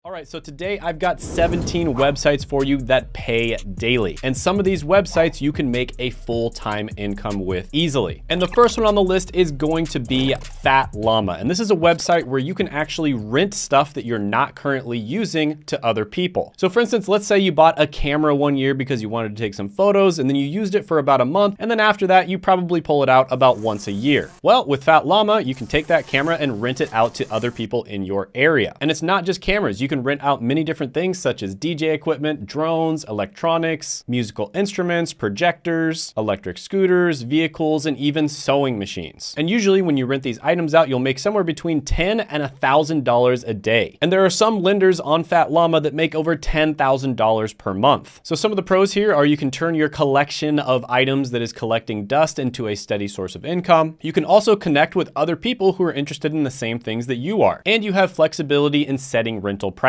All right, so today I've got 17 websites for you that pay daily. And some of these websites you can make a full-time income with easily. And the first one on the list is going to be Fat Llama. And this is a website where you can actually rent stuff that you're not currently using to other people. So for instance, let's say you bought a camera one year because you wanted to take some photos and then you used it for about a month. And then after that, you probably pull it out about once a year. Well, with Fat Llama, you can take that camera and rent it out to other people in your area. And it's not just cameras. You can rent out many different things such as DJ equipment, drones, electronics, musical instruments, projectors, electric scooters, vehicles, and even sewing machines. And usually when you rent these items out, you'll make somewhere between $10 and $1,000 a day. And there are some lenders on Fat Llama that make over $10,000 per month. So some of the pros here are you can turn your collection of items that is collecting dust into a steady source of income. You can also connect with other people who are interested in the same things that you are. And you have flexibility in setting rental prices.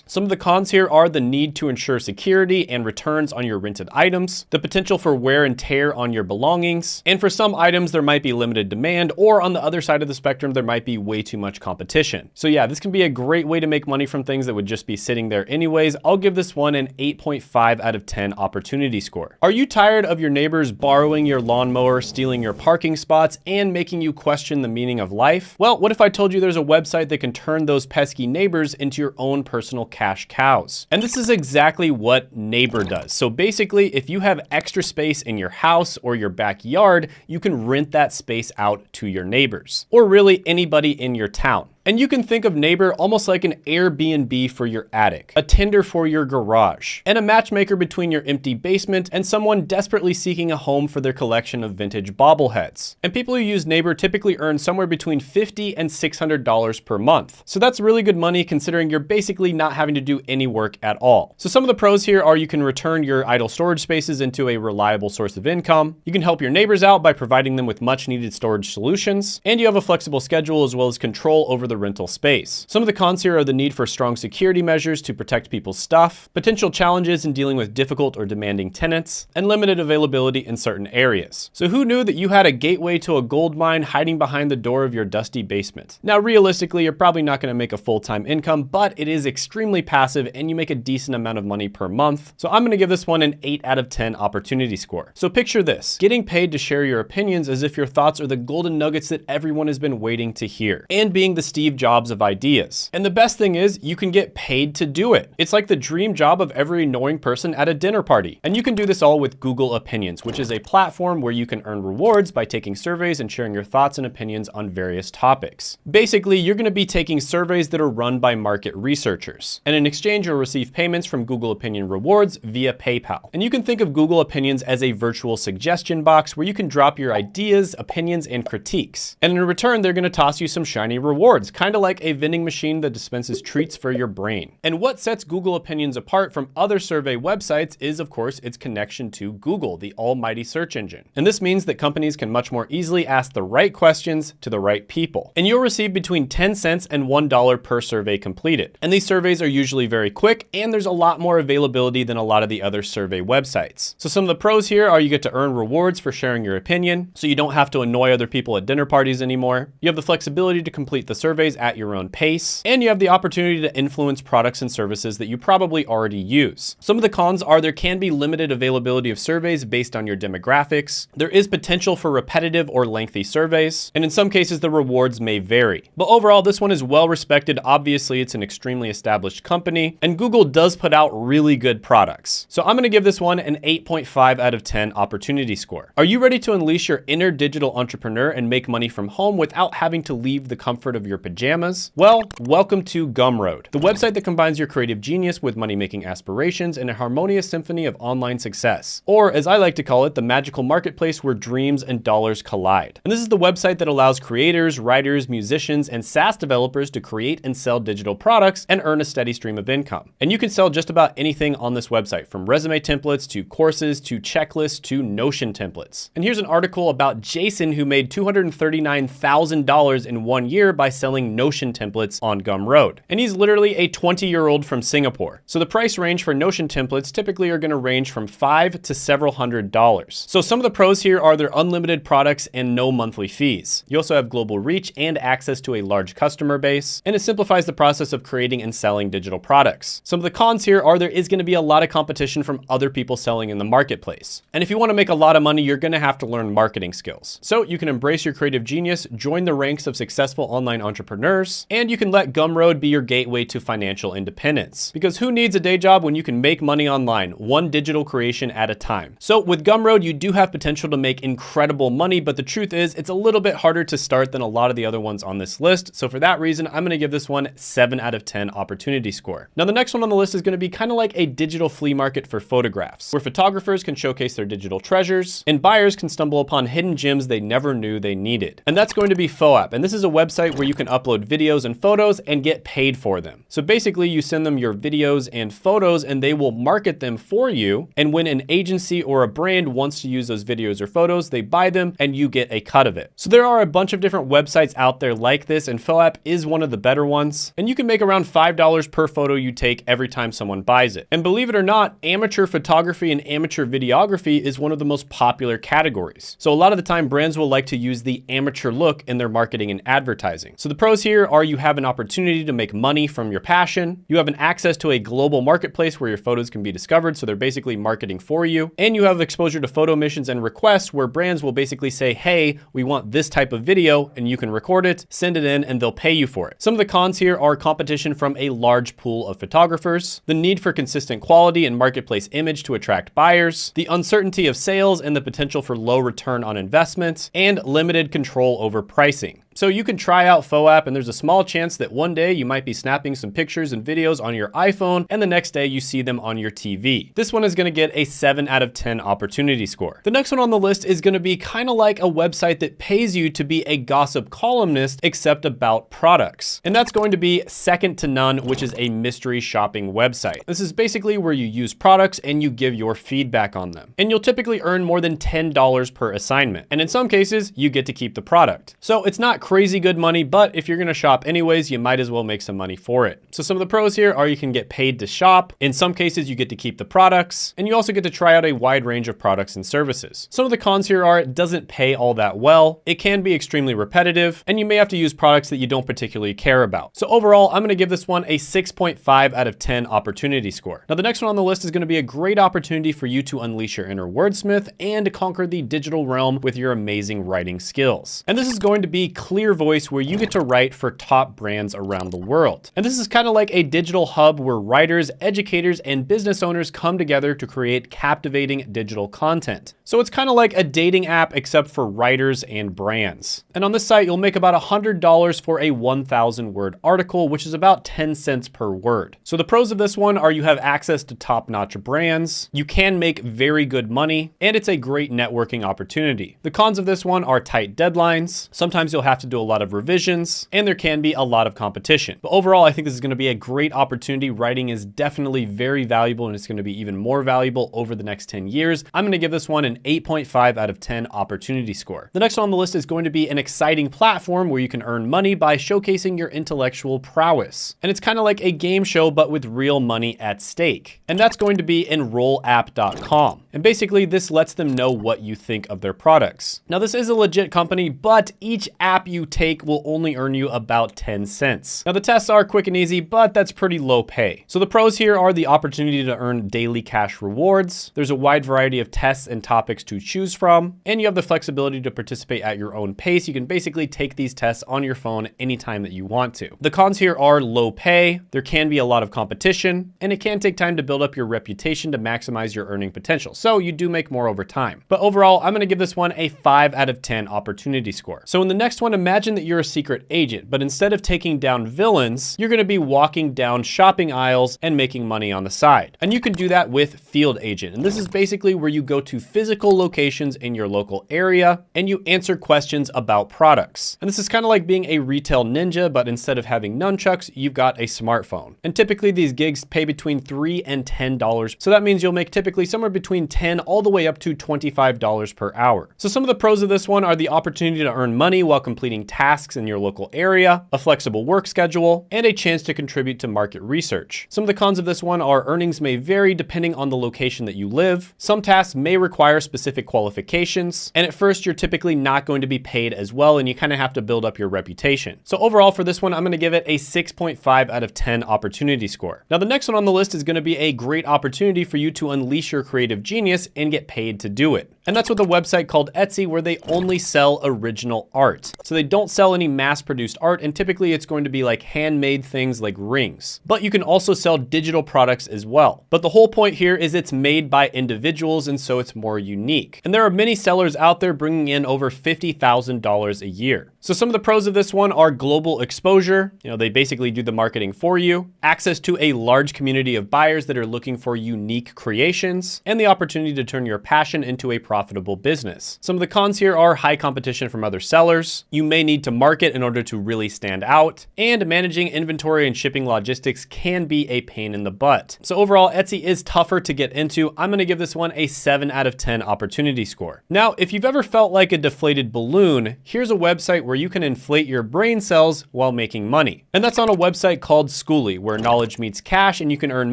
Some of the cons here are the need to ensure security and returns on your rented items, the potential for wear and tear on your belongings, and for some items there might be limited demand, or on the other side of the spectrum there might be way too much competition. So yeah, this can be a great way to make money from things that would just be sitting there anyways. I'll give this one an 8.5 out of 10 opportunity score. Are you tired of your neighbors borrowing your lawnmower, stealing your parking spots, and making you question the meaning of life? Well, what if I told you there's a website that can turn those pesky neighbors into your own personal cash cows? And this is exactly what Neighbor does. So basically, if you have extra space in your house or your backyard, you can rent that space out to your neighbors, or really anybody in your town. And you can think of Neighbor almost like an Airbnb for your attic, a Tinder for your garage, and a matchmaker between your empty basement and someone desperately seeking a home for their collection of vintage bobbleheads. And people who use Neighbor typically earn somewhere between $50 and $600 per month. So that's really good money considering you're basically not having to do any work at all. So some of the pros here are you can return your idle storage spaces into a reliable source of income. You can help your neighbors out by providing them with much needed storage solutions. And you have a flexible schedule as well as control over the rental space. Some of the cons here are the need for strong security measures to protect people's stuff, potential challenges in dealing with difficult or demanding tenants, and limited availability in certain areas. So who knew that you had a gateway to a gold mine hiding behind the door of your dusty basement? Now, realistically, you're probably not going to make a full-time income, but it is extremely passive and you make a decent amount of money per month. So I'm going to give this one an 8 out of 10 opportunity score. So picture this, getting paid to share your opinions as if your thoughts are the golden nuggets that everyone has been waiting to hear, and being the Steve Jobs of ideas. And the best thing is you can get paid to do it. It's like the dream job of every annoying person at a dinner party. And you can do this all with Google Opinions, which is a platform where you can earn rewards by taking surveys and sharing your thoughts and opinions on various topics. Basically, you're going to be taking surveys that are run by market researchers. And in exchange, you'll receive payments from Google Opinion rewards via PayPal. And you can think of Google Opinions as a virtual suggestion box where you can drop your ideas, opinions, and critiques. And in return, they're going to toss you some shiny rewards, kind of like a vending machine that dispenses treats for your brain. And what sets Google Opinions apart from other survey websites is, of course, its connection to Google, the almighty search engine. And this means that companies can much more easily ask the right questions to the right people. And you'll receive between 10 cents and $1 per survey completed. And these surveys are usually very quick, and there's a lot more availability than a lot of the other survey websites. So some of the pros here are you get to earn rewards for sharing your opinion, so you don't have to annoy other people at dinner parties anymore. You have the flexibility to complete the surveys at your own pace, and you have the opportunity to influence products and services that you probably already use. Some of the cons are there can be limited availability of surveys based on your demographics. There is potential for repetitive or lengthy surveys, and in some cases the rewards may vary. But overall, this one is well respected. Obviously, it's an extremely established company, and Google does put out really good products. So I'm going to give this one an 8.5 out of 10 opportunity score. Are you ready to unleash your inner digital entrepreneur and make money from home without having to leave the comfort of your pajamas? Well, welcome to Gumroad, the website that combines your creative genius with money-making aspirations in a harmonious symphony of online success. Or as I like to call it, the magical marketplace where dreams and dollars collide. And this is the website that allows creators, writers, musicians, and SaaS developers to create and sell digital products and earn a steady stream of income. And you can sell just about anything on this website, from resume templates to courses to checklists to Notion templates. And here's an article about Jason, who made $239,000 in 1 year by selling selling Notion templates on Gumroad. And he's literally a 20-year-old from Singapore. So the price range for Notion templates typically are going to range from $5 to several $100s. So some of the pros here are their unlimited products and no monthly fees. You also have global reach and access to a large customer base, and it simplifies the process of creating and selling digital products. Some of the cons here are there is going to be a lot of competition from other people selling in the marketplace. And if you want to make a lot of money, you're going to have to learn marketing skills. So you can embrace your creative genius, join the ranks of successful online entrepreneurs, and you can let Gumroad be your gateway to financial independence. Because who needs a day job when you can make money online, one digital creation at a time? So with Gumroad, you do have potential to make incredible money, but the truth is it's a little bit harder to start than a lot of the other ones on this list. So for that reason, I'm going to give this one 7 out of 10 opportunity score. Now the next one on the list is going to be kind of like a digital flea market for photographs, where photographers can showcase their digital treasures and buyers can stumble upon hidden gems they never knew they needed. And that's going to be FOAP. And this is a website where you can upload videos and photos and get paid for them. So basically you send them your videos and photos and they will market them for you. And when an agency or a brand wants to use those videos or photos, they buy them and you get a cut of it. So there are a bunch of different websites out there like this, and FOAP is one of the better ones. And you can make around $5 per photo you take every time someone buys it. And believe it or not, amateur photography and amateur videography is one of the most popular categories. So a lot of the time brands will like to use the amateur look in their marketing and advertising. So the pros here are you have an opportunity to make money from your passion. You have an access to a global marketplace where your photos can be discovered. So they're basically marketing for you. And you have exposure to photo missions and requests where brands will basically say, hey, we want this type of video, and you can record it, send it in, and they'll pay you for it. Some of the cons here are competition from a large pool of photographers, the need for consistent quality and marketplace image to attract buyers, the uncertainty of sales and the potential for low return on investment, and limited control over pricing. So you can try out FOAP, and there's a small chance that one day you might be snapping some pictures and videos on your iPhone, and the next day you see them on your TV. This one is going to get a 7 out of 10 opportunity score. The next one on the list is going to be kind of like a website that pays you to be a gossip columnist, except about products. And that's going to be Second to None, which is a mystery shopping website. This is basically where you use products and you give your feedback on them. And you'll typically earn more than $10 per assignment. And in some cases, you get to keep the product. So it's not crazy good money, but if you're going to shop anyways, you might as well make some money for it. So some of the pros here are you can get paid to shop. In some cases, you get to keep the products, and you also get to try out a wide range of products and services. Some of the cons here are it doesn't pay all that well. It can be extremely repetitive, and you may have to use products that you don't particularly care about. So overall, I'm going to give this one a 6.5 out of 10 opportunity score. Now, the next one on the list is going to be a great opportunity for you to unleash your inner wordsmith and conquer the digital realm with your amazing writing skills. And this is going to be Clear Voice, where you get to write for top brands around the world. And this is kind of like a digital hub where writers, educators, and business owners come together to create captivating digital content. So it's kind of like a dating app, except for writers and brands. And on this site, you'll make about $100 for a 1,000-word article, which is about 10 cents per word. So the pros of this one are you have access to top-notch brands, you can make very good money, and it's a great networking opportunity. The cons of this one are tight deadlines. Sometimes you'll have to do a lot of revisions, and there can be a lot of competition. But overall, I think this is going to be a great opportunity. Writing is definitely very valuable, and it's going to be even more valuable over the next 10 years. I'm going to give this one an 8.5 out of 10 opportunity score. The next one on the list is going to be an exciting platform where you can earn money by showcasing your intellectual prowess. And it's kind of like a game show, but with real money at stake. And that's going to be enrollapp.com. And basically, this lets them know what you think of their products. Now, this is a legit company, but each app you take will only earn you about 10 cents. Now, the tests are quick and easy, but that's pretty low pay. So the pros here are the opportunity to earn daily cash rewards. There's a wide variety of tests and topics to choose from, and you have the flexibility to participate at your own pace. You can basically take these tests on your phone anytime that you want to. The cons here are low pay, there can be a lot of competition, and it can take time to build up your reputation to maximize your earning potential. So you do make more over time. But overall, I'm going to give this one a 5 out of 10 opportunity score. So in the next one, imagine that you're a secret agent, but instead of taking down villains, you're going to be walking down shopping aisles and making money on the side. And you can do that with Field Agent. And this is basically where you go to physical locations in your local area and you answer questions about products. And this is kind of like being a retail ninja, but instead of having nunchucks, you've got a smartphone. And typically these gigs pay between $3 and $10. So that means you'll make typically somewhere between $10 all the way up to $25 per hour. So some of the pros of this one are the opportunity to earn money while completing tasks in your local area, a flexible work schedule, and a chance to contribute to market research. Some of the cons of this one are earnings may vary depending on the location that you live. Some tasks may require specific qualifications, and at first you're typically not going to be paid as well, and you kind of have to build up your reputation. So overall for this one, I'm going to give it a 6.5 out of 10 opportunity score. Now the next one on the list is going to be a great opportunity for you to unleash your creative genius and get paid to do it. And that's with a website called Etsy, where they only sell original art. So they don't sell any mass-produced art, and typically it's going to be like handmade things like rings. But you can also sell digital products as well. But the whole point here is it's made by individuals, and so it's more unique. And there are many sellers out there bringing in over $50,000 a year. So some of the pros of this one are global exposure. They basically do the marketing for you, access to a large community of buyers that are looking for unique creations, and the opportunity to turn your passion into a profitable business. Some of the cons here are high competition from other sellers. You may need to market in order to really stand out, and managing inventory and shipping logistics can be a pain in the butt. So overall, Etsy is tougher to get into. I'm going to give this one a 7 out of 10 opportunity score. Now, if you've ever felt like a deflated balloon, here's a website where you can inflate your brain cells while making money. And that's on a website called Schooly, where knowledge meets cash, and you can earn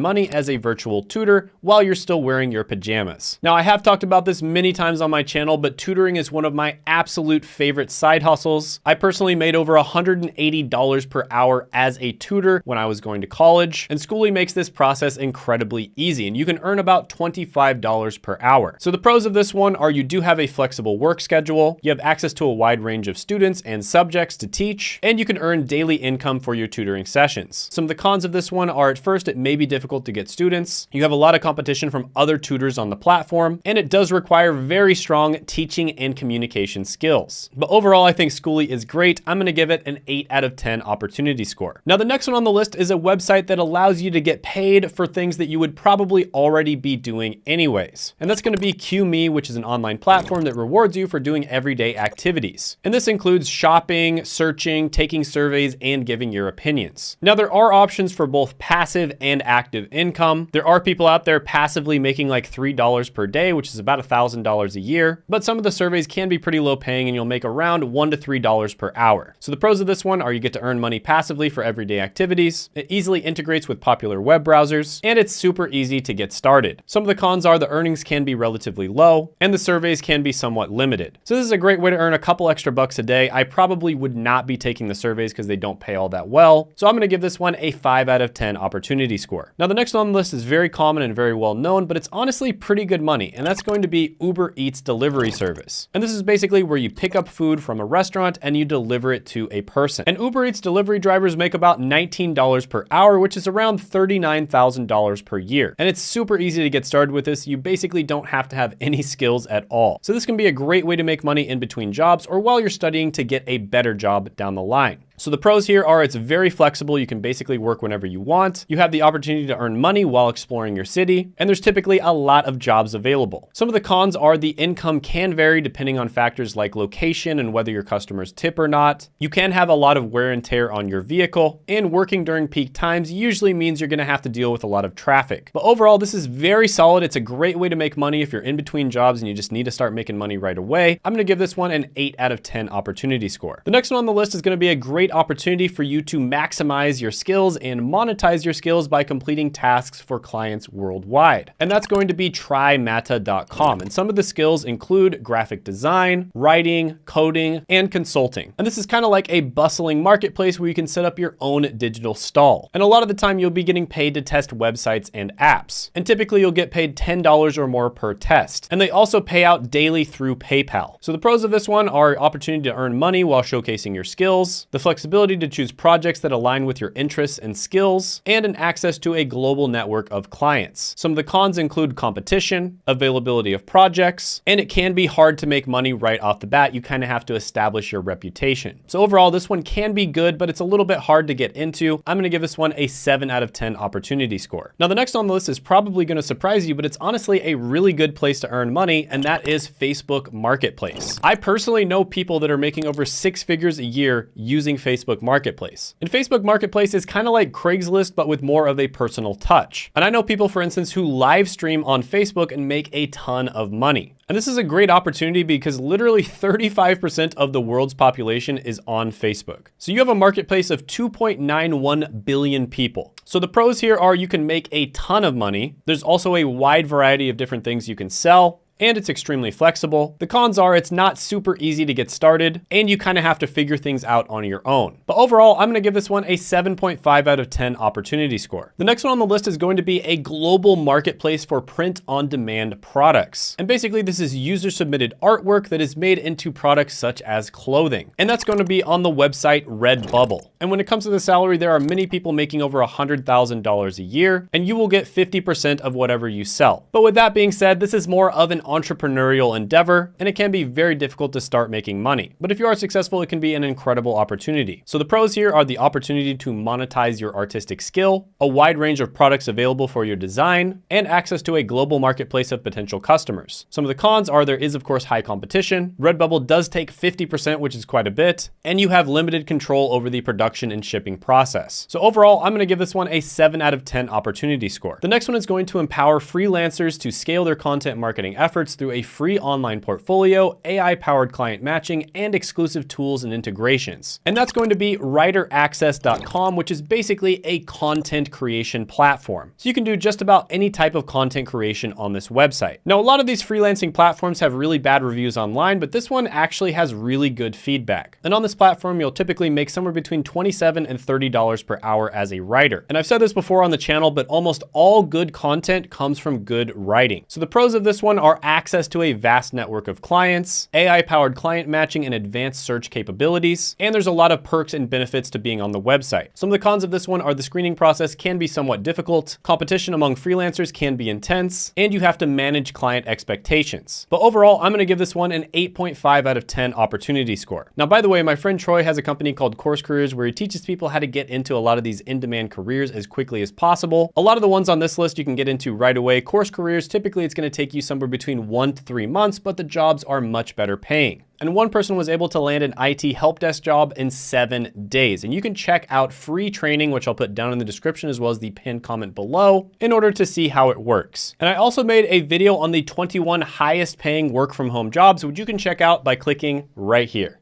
money as a virtual tutor while you're still wearing your pajamas. Now, I have talked about this many times on my channel, but tutoring is one of my absolute favorite side hustles. I personally made over $180 per hour as a tutor when I was going to college, and Schooly makes this process incredibly easy, and you can earn about $25 per hour. So the pros of this one are you do have a flexible work schedule, you have access to a wide range of students and subjects to teach, and you can earn daily income for your tutoring sessions. Some of the cons of this one are at first it may be difficult to get students, you have a lot of competition from other tutors on the platform, and it does require very strong teaching and communication skills. But overall, I think Schooly is great. I'm going to give it an 8 out of 10 opportunity score. Now the next one on the list is a website that allows you to get paid for things that you would probably already be doing anyways. And that's going to be QMe, which is an online platform that rewards you for doing everyday activities. And this includes shopping, searching, taking surveys, and giving your opinions. Now there are options for both passive and active income. There are people out there passively making like $3 per day, which is about $1,000 a year, but some of the surveys can be pretty low paying, and you'll make around $1 to $3 per hour. So the pros of this one are you get to earn money passively for everyday activities, it easily integrates with popular web browsers, and it's super easy to get started. Some of the cons are the earnings can be relatively low, and the surveys can be somewhat limited. So this is a great way to earn a couple extra bucks a day. I probably would not be taking the surveys because they don't pay all that well. So I'm going to give this one a 5 out of 10 opportunity score. Now the next one on the list is very common and very well known, but it's honestly pretty good money, and that's going to be Uber Eats delivery service. And this is basically where you pick up food from a restaurant and you deliver it to a person. And Uber Eats delivery drivers make about $19 per hour, which is around $39,000 per year. And it's super easy to get started with this. You basically don't have to have any skills at all. So this can be a great way to make money in between jobs or while you're studying to get a better job down the line. So the pros here are it's very flexible. You can basically work whenever you want. You have the opportunity to earn money while exploring your city, and there's typically a lot of jobs available. Some of the cons are the income can vary depending on factors like location and whether your customers tip or not. You can have a lot of wear and tear on your vehicle, and working during peak times usually means you're going to have to deal with a lot of traffic. But overall, this is very solid. It's a great way to make money if you're in between jobs and you just need to start making money right away. I'm going to give this one an 8 out of 10 opportunity score. The next one on the list is going to be a great opportunity for you to maximize your skills and monetize your skills by completing tasks for clients worldwide. And that's going to be trymata.com. And some of the skills include graphic design, writing, coding, and consulting. And this is kind of like a bustling marketplace where you can set up your own digital stall. And a lot of the time you'll be getting paid to test websites and apps. And typically you'll get paid $10 or more per test. And they also pay out daily through PayPal. So the pros of this one are opportunity to earn money while showcasing your skills, the flexibility to choose projects that align with your interests and skills, and an access to a global network of clients. Some of the cons include competition, availability of projects, and it can be hard to make money right off the bat. You kind of have to establish your reputation. So overall, this one can be good, but it's a little bit hard to get into. I'm going to give this one a 7 out of 10 opportunity score. Now, the next on the list is probably going to surprise you, but it's honestly a really good place to earn money, and that is Facebook Marketplace. I personally know people that are making over 6 figures a year using Facebook Marketplace. And Facebook Marketplace is kind of like Craigslist, but with more of a personal touch. And I know people, for instance, who live stream on Facebook and make a ton of money. And this is a great opportunity because literally 35% of the world's population is on Facebook. So you have a marketplace of 2.91 billion people. So the pros here are you can make a ton of money. There's also a wide variety of different things you can sell, and it's extremely flexible. The cons are it's not super easy to get started, and you kind of have to figure things out on your own. But overall, I'm gonna give this one a 7.5 out of 10 opportunity score. The next one on the list is going to be a global marketplace for print-on-demand products. And basically, this is user-submitted artwork that is made into products such as clothing. And that's going to be on the website Redbubble. And when it comes to the salary, there are many people making over $100,000 a year, and you will get 50% of whatever you sell. But with that being said, this is more of an entrepreneurial endeavor, and it can be very difficult to start making money. But if you are successful, it can be an incredible opportunity. So the pros here are the opportunity to monetize your artistic skill, a wide range of products available for your design, and access to a global marketplace of potential customers. Some of the cons are there is, of course, high competition. Redbubble does take 50%, which is quite a bit, and you have limited control over the production and shipping process. So overall, I'm gonna give this one a 7 out of 10 opportunity score. The next one is going to empower freelancers to scale their content marketing efforts through a free online portfolio, AI-powered client matching, and exclusive tools and integrations. And that's going to be nces.ed.gov, which is basically a content creation platform. So you can do just about any type of content creation on this website. Now, a lot of these freelancing platforms have really bad reviews online, but this one actually has really good feedback. And on this platform, you'll typically make somewhere between $27 and $30 per hour as a writer. And I've said this before on the channel, but almost all good content comes from good writing. So the pros of this one are access to a vast network of clients, AI-powered client matching and advanced search capabilities, and there's a lot of perks and benefits to being on the website. Some of the cons of this one are the screening process can be somewhat difficult, competition among freelancers can be intense, and you have to manage client expectations. But overall, I'm gonna give this one an 8.5 out of 10 opportunity score. Now, by the way, my friend Troy has a company called Course Careers where he teaches people how to get into a lot of these in-demand careers as quickly as possible. A lot of the ones on this list you can get into right away. Course Careers, typically it's gonna take you somewhere between 1 to 3 months, but the jobs are much better paying. And one person was able to land an IT help desk job in 7 days. And you can check out free training, which I'll put down in the description as well as the pinned comment below in order to see how it works. And I also made a video on the 21 highest paying work from home jobs, which you can check out by clicking right here.